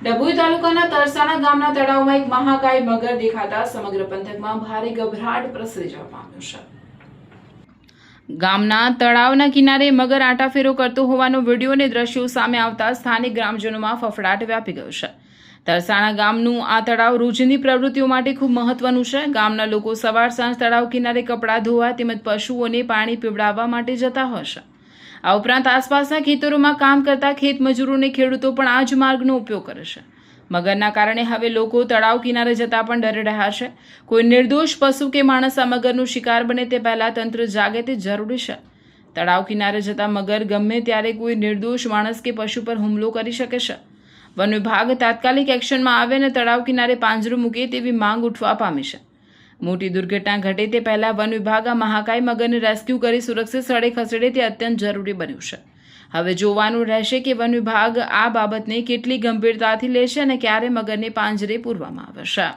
ડભોઈ તાલુકાના તરસાણા ગામના તળાવમાં એક મહાકાય મગર દેખાતા સમગ્ર પંથકમાં ભારે ગભરાટ પ્રસરી જવા પામ્યો છે। ગામના તળાવના કિનારે મગર આંટાફેરો કરતો હોવાનો વિડીયો અને દ્રશ્યો સામે આવતા સ્થાનિક ગ્રામજનોમાં ફફડાટ વ્યાપી ગયો છે। તરસાણા ગામનું આ તળાવ રોજની પ્રવૃત્તિઓ માટે ખૂબ મહત્વનું છે। ગામના લોકો સવાર સાંજ તળાવ કિનારે કપડાં ધોવા તેમજ પશુઓને પાણી પીવડાવવા માટે જતા હોય છે। આ ઉપરાંત આસપાસના ખેતરોમાં કામ કરતા ખેત મજૂરોને ખેડૂતો પણ આ જ માર્ગનો ઉપયોગ કરે છે। મગરના કારણે હવે લોકો તળાવ કિનારે જતા પણ ડરી રહ્યા છે। કોઈ નિર્દોષ પશુ કે માણસ આ મગરનો શિકાર બને તે પહેલા તંત્ર જાગે તે જરૂરી છે। તળાવ કિનારે જતા મગર ગમે ત્યારે કોઈ નિર્દોષ માણસ કે પશુ પર હુમલો કરી શકે છે। વન વિભાગ તાત્કાલિક એક્શનમાં આવે અને તળાવ કિનારે પાંજરું મૂકે તેવી માંગ ઉઠવા પામી છે। મોટી દુર્ઘટના ઘટે તે પહેલા વન વિભાગ આ મહાકાય મગરને રેસ્ક્યુ કરી સુરક્ષિત સ્થળે ખસેડે તે અત્યંત જરૂરી બન્યું છે। હવે જોવાનું રહેશે કે વન વિભાગ આ બાબતને કેટલી ગંભીરતાથી લેશે અને ક્યારે મગરને પાંજરે પૂરવામાં આવશે।